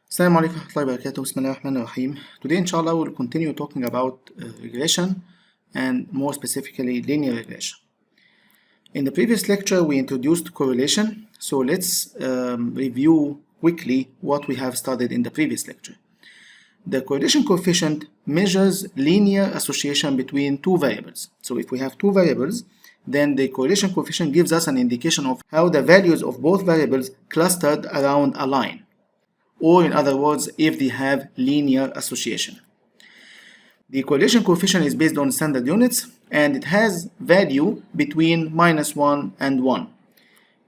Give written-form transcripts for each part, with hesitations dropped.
Assalamu alaikum wa rahmatullahi wa barakatuh. Bismillahir Rahmanir Rahim. Today, inshallah, we'll continue talking about regression and more specifically linear regression. In the previous lecture, we introduced correlation. So let's review quickly what we have studied in the previous lecture. The correlation coefficient measures linear association between two variables. So if we have two variables, then the correlation coefficient gives us an indication of how the values of both variables clustered around a line. Or in other words, if they have linear association. The correlation coefficient is based on standard units and it has value between -1 and 1.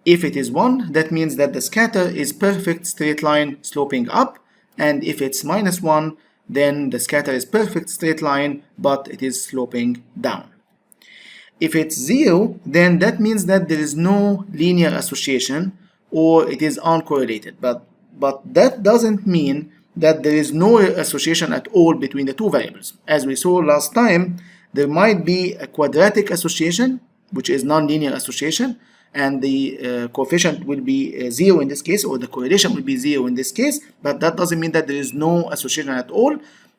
If it is 1, that means that the scatter is perfect straight line sloping up, and if it's -1, then the scatter is perfect straight line but it is sloping down. If it's 0, then that means that there is no linear association or it is uncorrelated. But that doesn't mean that there is no association at all between the two variables. As we saw last time, there might be a quadratic association, which is nonlinear association, and the coefficient will be 0 in this case, or the correlation will be 0 in this case, but that doesn't mean that there is no association at all.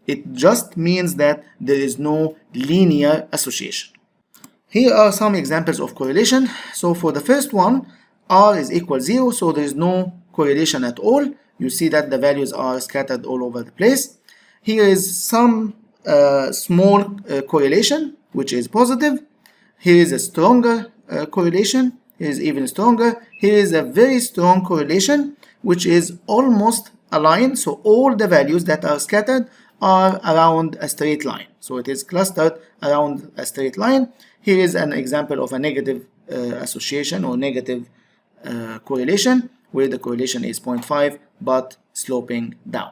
It just means that there is no linear association. Here are some examples of correlation. So for the first one, R is equal 0, so there is no correlation at all. You see that the values are scattered all over the place. Here is some small correlation, which is positive. Here is a stronger correlation. Here is even stronger. Here is a very strong correlation, which is almost aligned. So all the values that are scattered are around a straight line. So it is clustered around a straight line. Here is an example of a negative association or negative correlation, where the correlation is 0.5 but sloping down.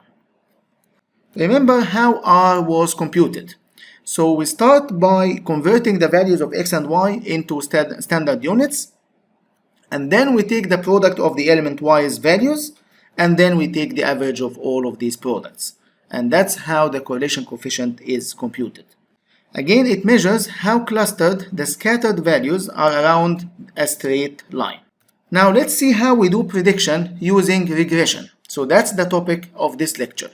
Remember how R was computed. So we start by converting the values of x and y into standard units, and then we take the product of the element y's values, and then we take the average of all of these products. And that's how the correlation coefficient is computed. Again, it measures how clustered the scattered values are around a straight line. Now let's see how we do prediction using regression. So that's the topic of this lecture.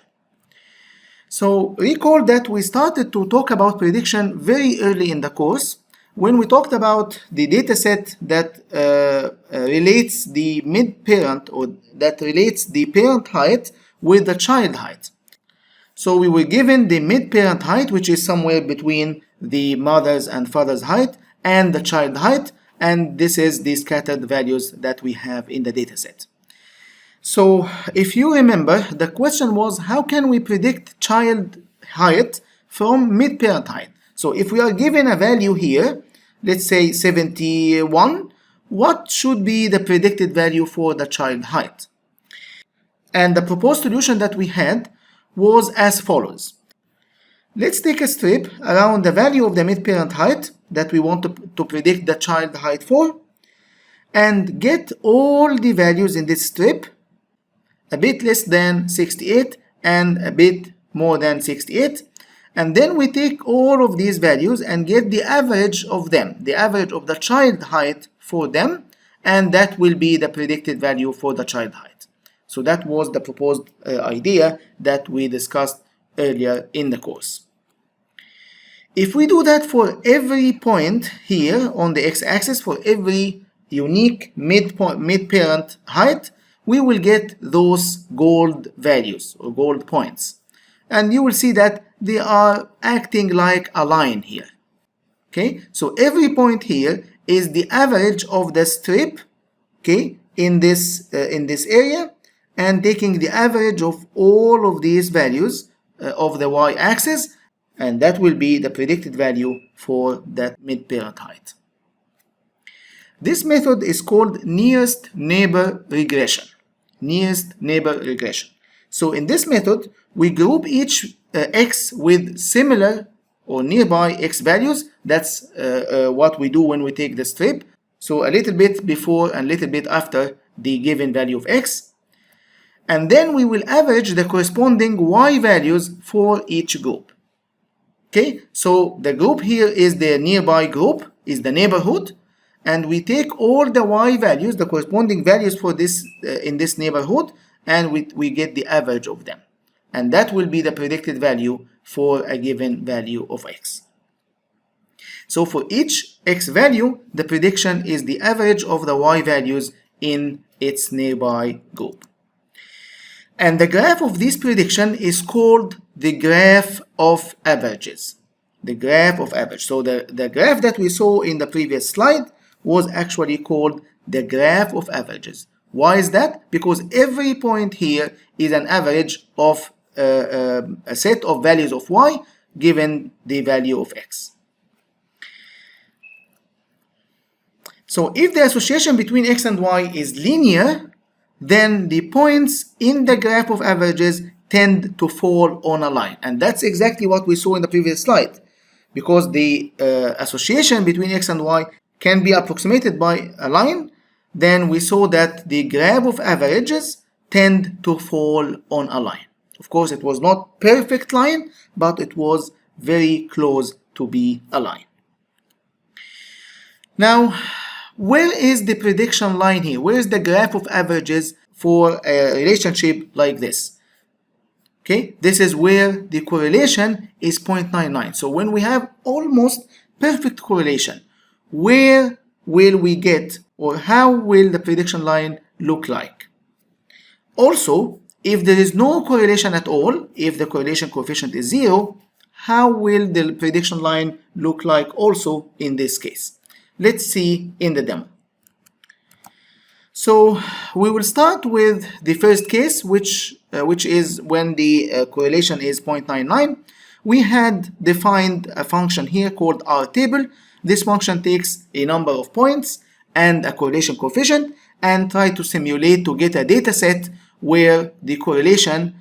So recall that we started to talk about prediction very early in the course when we talked about the dataset that relates the mid-parent, or that relates the parent height with the child height. So we were given the mid-parent height, which is somewhere between the mother's and father's height and the child height, and this is the scattered values that we have in the dataset. So if you remember, the question was, how can we predict child height from mid-parent height? So if we are given a value here, let's say 71, what should be the predicted value for the child height? And the proposed solution that we had was as follows. Let's take a strip around the value of the mid-parent height that we want to predict the child height for, and get all the values in this strip a bit less than 68 and a bit more than 68, and then we take all of these values and get the average of them, the average of the child height for them, and that will be the predicted value for the child height. So that was the proposed idea that we discussed earlier in the course. If we do that for every point here on the x-axis, for every unique mid-parent height, we will get those gold values or gold points. And you will see that they are acting like a line here. Okay, so every point here is the average of the strip, okay, in this area, and taking the average of all of these values of the y-axis, and that will be the predicted value for that mid-parent height. This method is called nearest neighbor regression. Nearest neighbor regression. So in this method, we group each x with similar or nearby x values. That's what we do when we take the strip. So a little bit before and a little bit after the given value of x. And then we will average the corresponding y values for each group. Okay, so the group here is the nearby group, is the neighborhood, and we take all the y values, the corresponding values for this in this neighborhood, and we get the average of them. And that will be the predicted value for a given value of x. So for each x value, the prediction is the average of the y values in its nearby group. And the graph of this prediction is called the graph of averages. The graph of average. So the graph that we saw in the previous slide was actually called the graph of averages. Why is that? Because every point here is an average of a set of values of y given the value of x. So if the association between x and y is linear, then the points in the graph of averages tend to fall on a line. And that's exactly what we saw in the previous slide. Because the association between x and y can be approximated by a line, then we saw that the graph of averages tend to fall on a line. Of course, it was not perfect line, but it was very close to be a line. Now, where is the prediction line here? Where is the graph of averages for a relationship like this? Okay, this is where the correlation is 0.99. So when we have almost perfect correlation, where will we get, or how will the prediction line look like? Also, if there is no correlation at all, if the correlation coefficient is 0, how will the prediction line look like also in this case? Let's see in the demo. So we will start with the first case, which is when the correlation is 0.99. We had defined a function here called R-table. This function takes a number of points and a correlation coefficient and try to simulate to get a data set where the correlation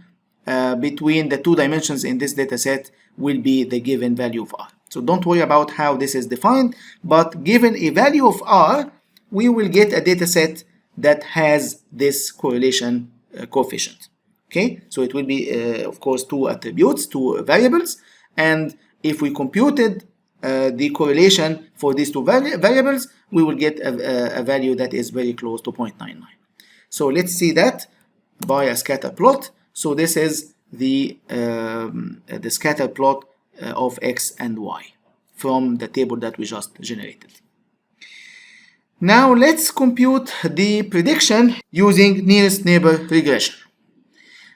between the two dimensions in this data set will be the given value of R. So don't worry about how this is defined, but given a value of R, we will get a data set that has this correlation coefficient. Okay, so it will be of course two attributes, two variables, and if we computed the correlation for these two variables, we will get a value that is very close to 0.99. So let's see that by a scatter plot. So this is the scatter plot of x and y from the table that we just generated. Now let's compute the prediction using nearest neighbor regression.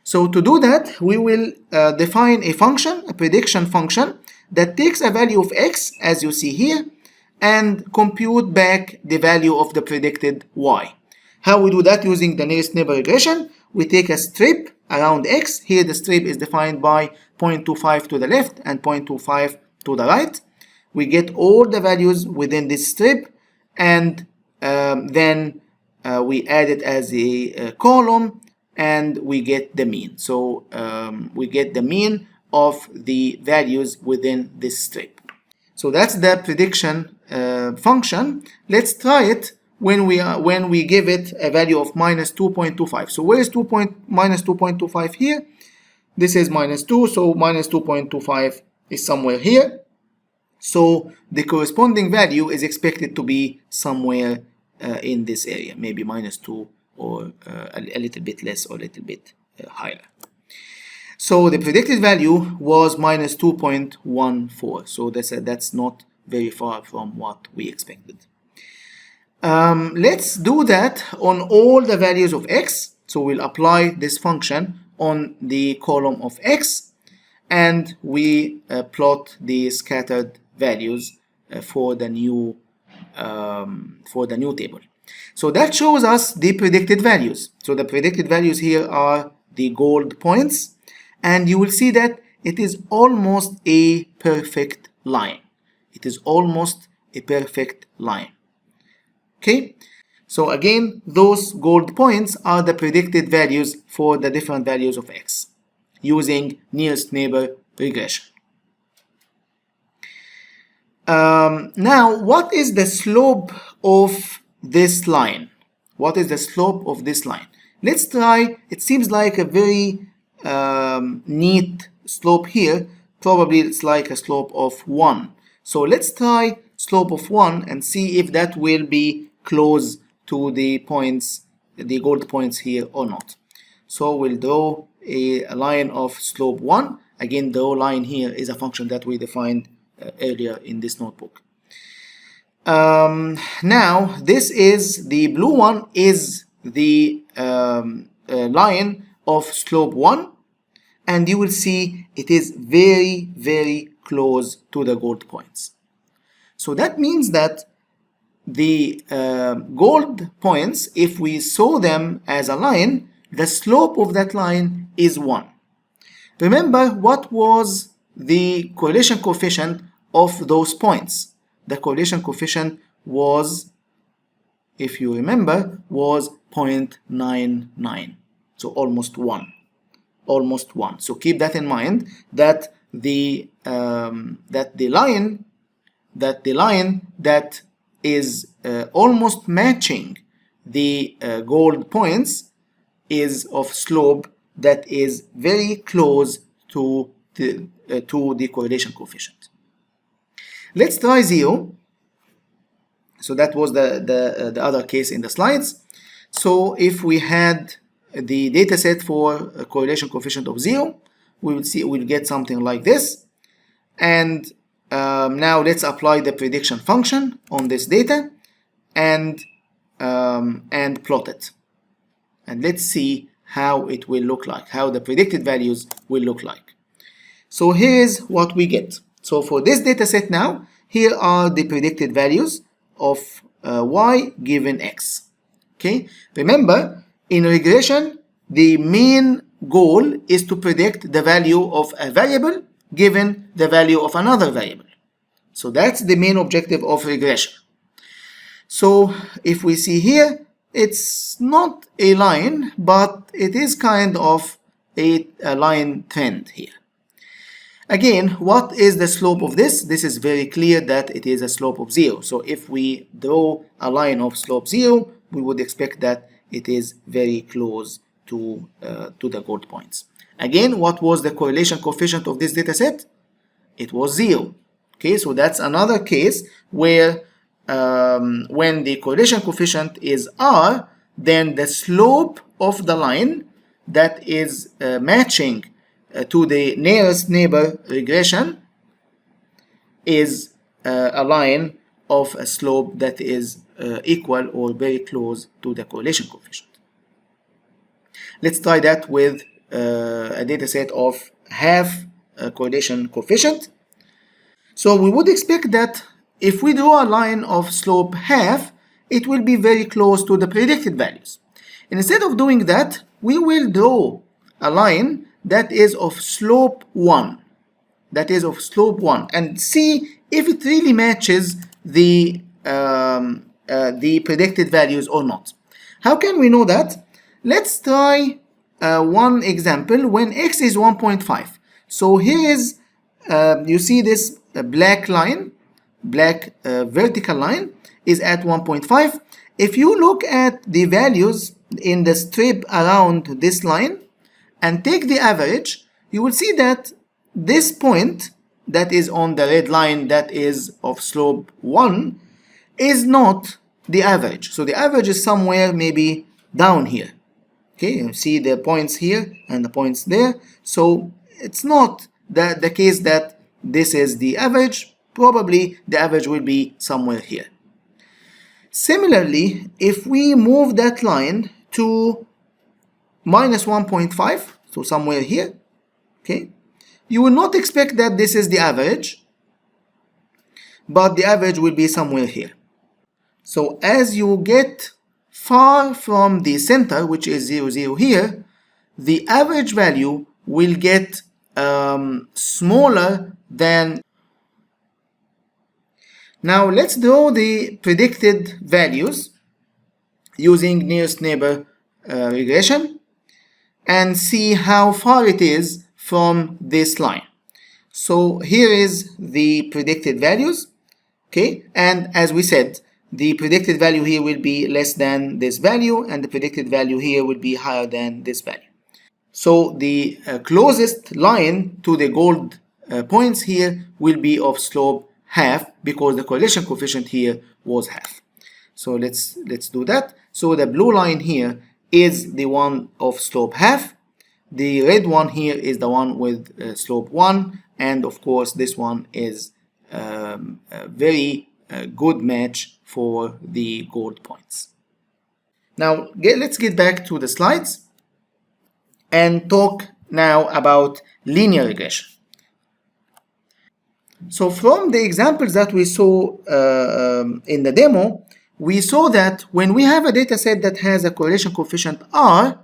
So to do that, we will define a function, a prediction function, that takes a value of x, as you see here, and compute back the value of the predicted y. How we do that using the nearest neighbor regression? We take a strip around x. Here the strip is defined by 0.25 to the left and 0.25 to the right. We get all the values within this strip, and then we add it as a column, and we get the mean. So we get the mean of the values within this strip. So that's the prediction function. Let's try it when we give it a value of minus 2.25. So where is minus 2.25 here? This is minus 2, so minus 2.25 is somewhere here. So the corresponding value is expected to be somewhere in this area, maybe minus 2 or a little bit less or a little bit higher. So the predicted value was minus 2.14. So that's not very far from what we expected. Let's do that on all the values of x. So we'll apply this function on the column of x, and we plot the scattered values for the new table. So that shows us the predicted values. So the predicted values here are the gold points, and you will see that it is almost a perfect line. It is almost a perfect line. Okay, so again, those gold points are the predicted values for the different values of x using nearest neighbor regression. Now, what is the slope of this line? What is the slope of this line? Let's try. It seems like a very neat slope here. Probably it's like a slope of 1. So let's try slope of 1 and see if that will be close to the points, the gold points here or not. So we'll draw a line of slope 1. Again, the line here is a function that we defined earlier in this notebook. Now this is the blue one is the line of slope 1, and you will see it is very, very close to the gold points. So that means that the gold points, if we saw them as a line, the slope of that line is 1. Remember, what was the correlation coefficient of those points? The correlation coefficient was, if you remember, was 0.99. So almost 1. Almost 1. So keep that in mind, that the line that is almost matching the gold points is of slope that is very close to the correlation coefficient. Let's try 0. So that was the other case in the slides. So if we had the data set for a correlation coefficient of 0, we'll get something like this. And now let's apply the prediction function on this data and plot it. And let's see how it will look like, how the predicted values will look like. So here's what we get. So for this data set now, here are the predicted values of y given x. Okay, remember, in regression, the main goal is to predict the value of a variable given the value of another variable. So that's the main objective of regression. So if we see here, it's not a line, but it is kind of a line trend here. Again, what is the slope of this? This is very clear that it is a slope of 0. So if we draw a line of slope 0, we would expect that it is very close to the gold points. Again, what was the correlation coefficient of this data set? It was 0. Okay, so that's another case where when the correlation coefficient is r, then the slope of the line that is matching to the nearest neighbor regression is a line of a slope that is equal or very close to the correlation coefficient. Let's try that with a data set of half correlation coefficient. So we would expect that if we draw a line of slope half, it will be very close to the predicted values. And instead of doing that, we will draw a line that is of slope 1. That is of slope 1, and see if it really matches the predicted values or not. How can we know that? Let's try one example when x is 1.5. So here is, you see this black line, black vertical line is at 1.5. If you look at the values in the strip around this line and take the average, you will see that this point that is on the red line that is of slope 1 is not the average. So the average is somewhere maybe down here. Okay, you see the points here and the points there. So it's not the case that this is the average. Probably the average will be somewhere here. Similarly, if we move that line to minus 1.5, so somewhere here, okay, you will not expect that this is the average, but the average will be somewhere here. So as you get far from the center, which is 0, 0 here, the average value will get smaller than. Now let's draw the predicted values using nearest neighbor regression and see how far it is from this line. So here is the predicted values, okay, and as we said, the predicted value here will be less than this value, and the predicted value here will be higher than this value. So the closest line to the gold points here will be of slope half, because the correlation coefficient here was half. So let's do that. So the blue line here is the one of slope half. The red one here is the one with slope 1, and of course this one is a very good match for the gold points. Now let's get back to the slides and talk now about linear regression. So from the examples that we saw in the demo, we saw that when we have a data set that has a correlation coefficient R,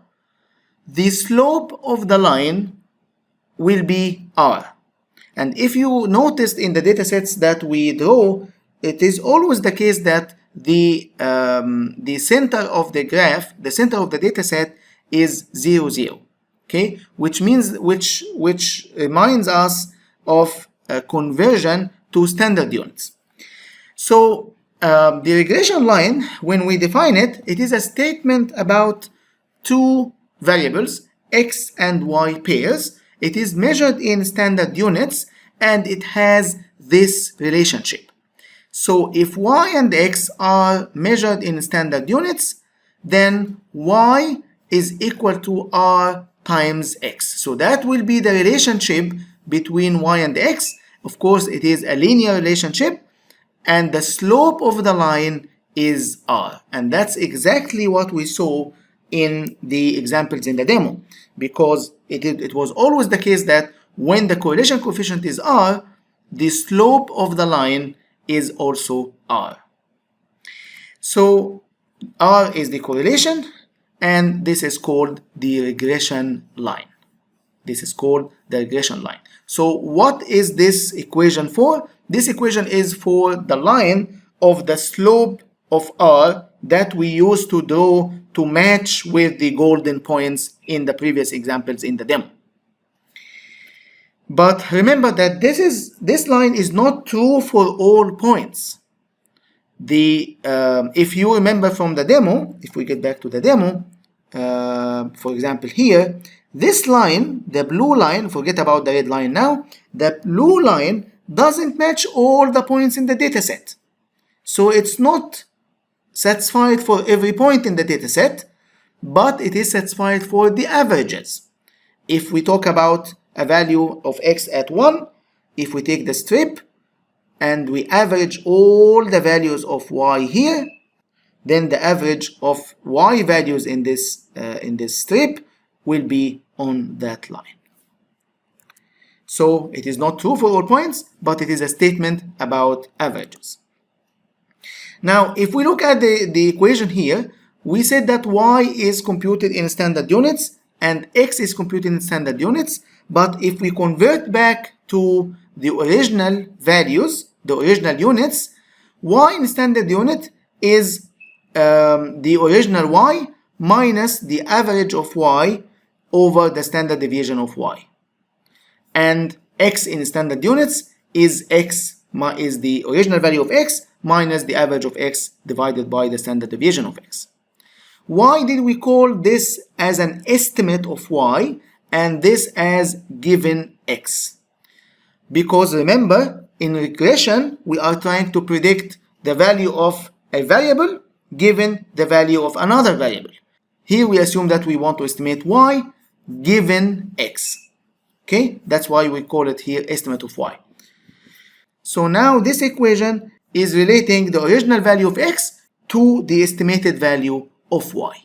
the slope of the line will be R. And if you noticed in the data sets that we draw, it is always the case that the center of the graph, the center of the data set is 0, 0. Okay, which reminds us of conversion to standard units. So the regression line, when we define it, it is a statement about two variables, x and y pairs. It is measured in standard units and it has this relationship. So if y and x are measured in standard units, then y is equal to r times x. So that will be the relationship between y and x. Of course, it is a linear relationship, and the slope of the line is r. And that's exactly what we saw in the examples in the demo, because it was always the case that when the correlation coefficient is r, the slope of the line is also r. So r is the correlation, and this is called the regression line. This is called the regression line. So what is this equation for? This equation is for the line of the slope of r that we used to draw to match with the golden points in the previous examples in the demo. But remember that this line is not true for all points. If you remember from the demo, if we get back to the demo, for example here, this line, the blue line, forget about the red line now, the blue line doesn't match all the points in the data set. So it's not satisfied for every point in the data set, but it is satisfied for the averages. If we talk about a value of x at 1, if we take the strip and we average all the values of y here, then the average of y values in this strip will be on that line. So it is not true for all points, but it is a statement about averages. Now, if we look at the equation here, we said that y is computed in standard units and x is computed in standard units. But if we convert back to the original values, the original units, y in standard unit is the original y minus the average of y over the standard deviation of y. And x in standard units is the original value of x minus the average of x divided by the standard deviation of x. Why did we call this as an estimate of y and this as given x? Because remember, in regression, we are trying to predict the value of a variable given the value of another variable. Here we assume that we want to estimate y given x. Okay, that's why we call it here estimate of y. So now this equation is relating the original value of x to the estimated value of y.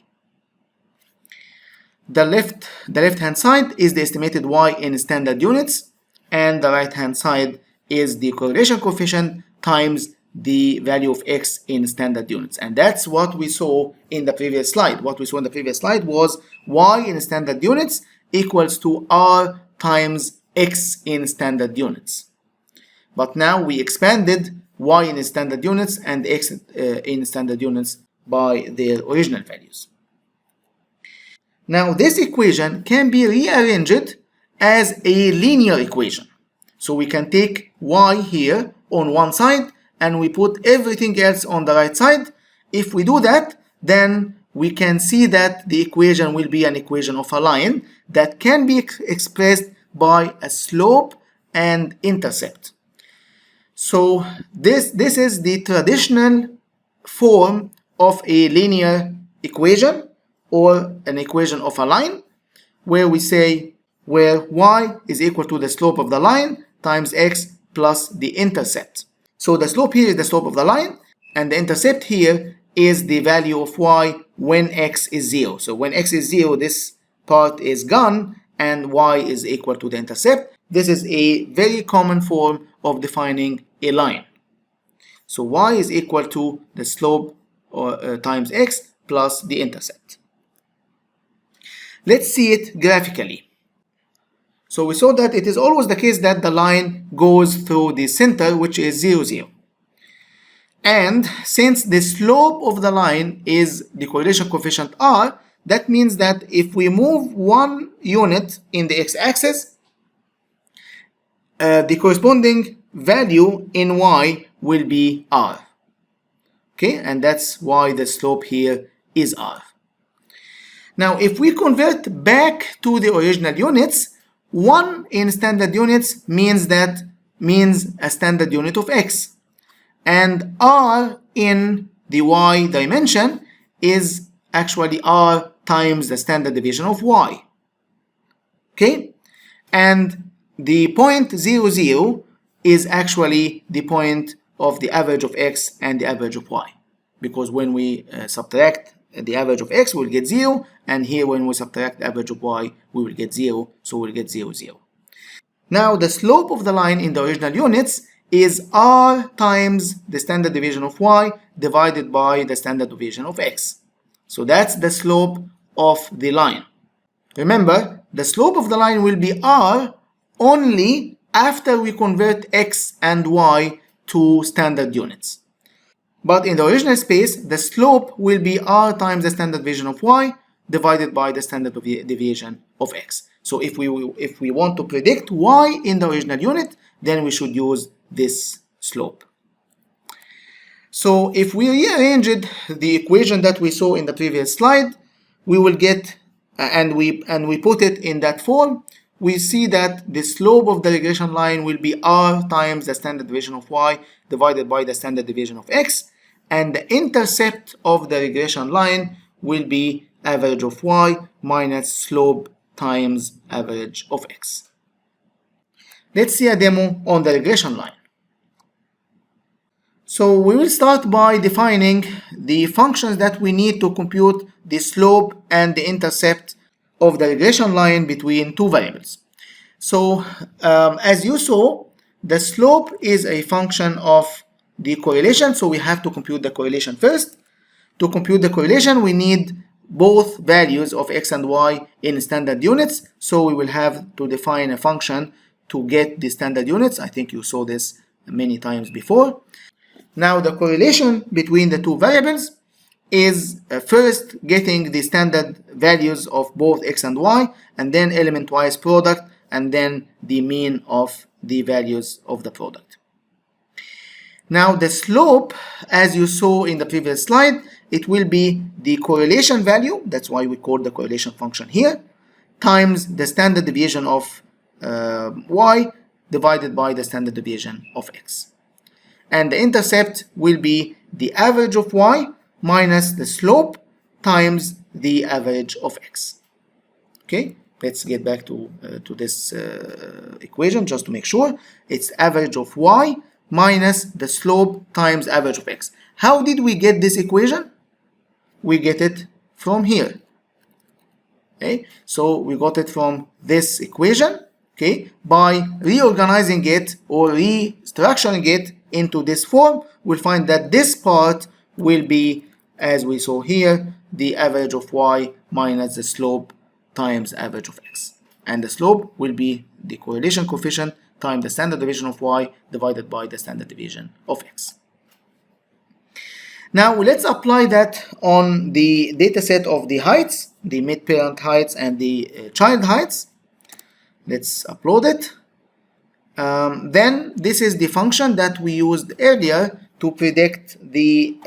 The left hand side is the estimated y in standard units, and the right hand side is the correlation coefficient times the value of x in standard units. And that's what we saw in the previous slide. What we saw in the previous slide was y in standard units equals to r times x in standard units. But now we expanded y in standard units and x in standard units by their original values. Now this equation can be rearranged as a linear equation. So we can take y here on one side and we put everything else on the right side. If we do that, then we can see that the equation will be an equation of a line that can be expressed by a slope and intercept. So this is the traditional form of a linear equation, or an equation of a line where we say where y is equal to the slope of the line times x plus the intercept. So the slope here is the slope of the line, and the intercept here is the value of y when x is 0. So when x is 0, this part is gone and y is equal to the intercept. This is a very common form of defining a line. So y is equal to the slope times x plus the intercept. Let's see it graphically. So we saw that it is always the case that the line goes through the center, which is 0, 0. And since the slope of the line is the correlation coefficient r, that means that if we move 1 unit in the x-axis, the corresponding value in y will be r. Okay, and that's why the slope here is r. Now, if we convert back to the original units, 1 in standard units means a standard unit of x, and r in the y dimension is actually r times the standard deviation of y. Okay, and the point 0, 0 is actually the point of the average of x and the average of y, because when we subtract the average of x, we'll get 0, and here when we subtract the average of y, we will get 0, so we'll get 0, 0. Now the slope of the line in the original units is r times the standard deviation of y divided by the standard deviation of x. So that's the slope of the line. Remember, the slope of the line will be r only after we convert x and y to standard units. But in the original space, the slope will be r times the standard deviation of y divided by the standard deviation of x. So if we want to predict y in the original unit, then we should use this slope. So if we rearranged the equation that we saw in the previous slide, we will get, and we put it in that form, we see that the slope of the regression line will be r times the standard deviation of y divided by the standard deviation of x, and the intercept of the regression line will be average of y minus slope times average of x. Let's see a demo on the regression line. So we will start by defining the functions that we need to compute the slope and the intercept of the regression line between two variables. So as you saw, the slope is a function of the correlation, so we have to compute the correlation first. To compute the correlation, we need both values of x and y in standard units, so we will have to define a function to get the standard units. I think you saw this many times before. Now the correlation between the two variables is first getting the standard values of both x and y, and then element-wise product, and then the mean of the values of the product. Now the slope, as you saw in the previous slide, it will be the correlation value, that's why we call the correlation function here, times the standard deviation of y divided by the standard deviation of x. And the intercept will be the average of y minus the slope times the average of x. Okay, let's get back to this equation just to make sure. It's average of y minus the slope times average of x. How did we get this equation? We get it from here. Okay, so we got it from this equation, okay, by reorganizing it or restructuring it into this form. We'll find that this part will be, as we saw here, the average of y minus the slope times average of x, and the slope will be the correlation coefficient times the standard deviation of y divided by the standard deviation of x. Now let's apply that on the data set of the heights, the mid-parent heights and the child heights. Let's upload it. Then this is the function that we used earlier to predict the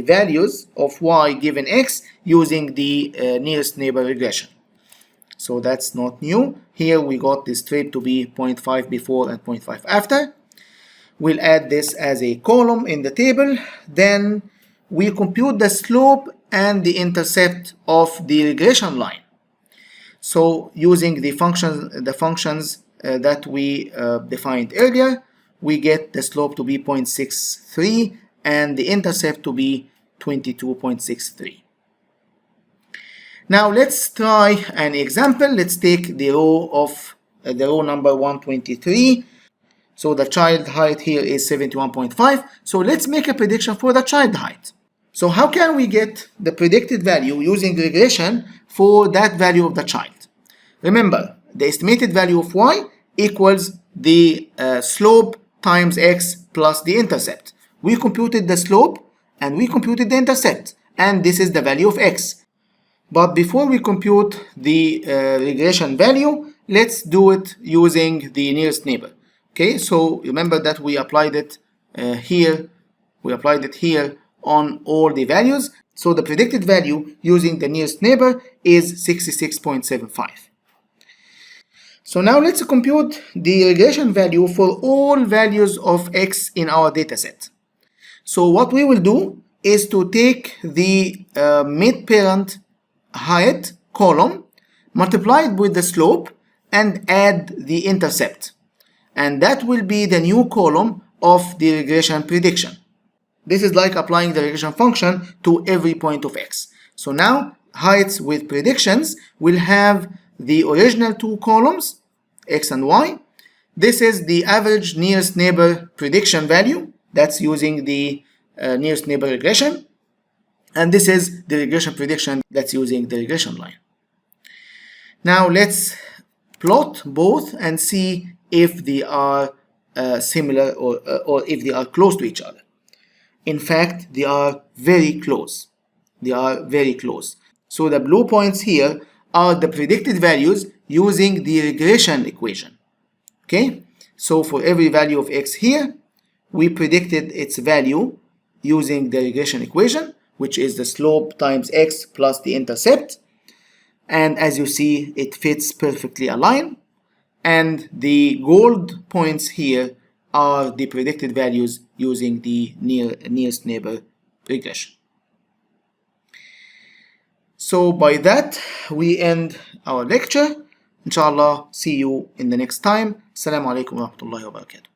values of y given x using the nearest neighbor regression. So that's not new. Here we got this trait to be 0.5 before and 0.5 after. We'll add this as a column in the table. Then we compute the slope and the intercept of the regression line. So using the functions that we defined earlier, we get the slope to be 0.63 and the intercept to be 22.63. Now let's try an example. Let's take the row number 123. So the child height here is 71.5. So let's make a prediction for the child height. So how can we get the predicted value using regression for that value of the child? Remember, the estimated value of y equals the slope times x plus the intercept. We computed the slope and we computed the intercept, and this is the value of x. But before we compute the regression value, let's do it using the nearest neighbor. Okay, so remember that we applied it here. We applied it here on all the values. So the predicted value using the nearest neighbor is 66.75. So now let's compute the regression value for all values of x in our dataset. So what we will do is to take the mid-parent height column multiplied with the slope and add the intercept, and that will be the new column of the regression prediction. This is like applying the regression function to every point of x. So now heights with predictions will have the original two columns, x and y. This is the average nearest neighbor prediction value, that's using the nearest neighbor regression, and this is the regression prediction that's using the regression line. Now let's plot both and see if they are similar or if they are close to each other. In fact, they are very close. They are very close. So the blue points here are the predicted values using the regression equation. Okay, so for every value of x here, we predicted its value using the regression equation, which is the slope times x plus the intercept. And as you see, it fits perfectly aligned. And the gold points here are the predicted values using the nearest neighbor regression. So by that, we end our lecture. Inshallah, see you in the next time. Assalamu alaikum wa rahmatullahi wa barakatuh.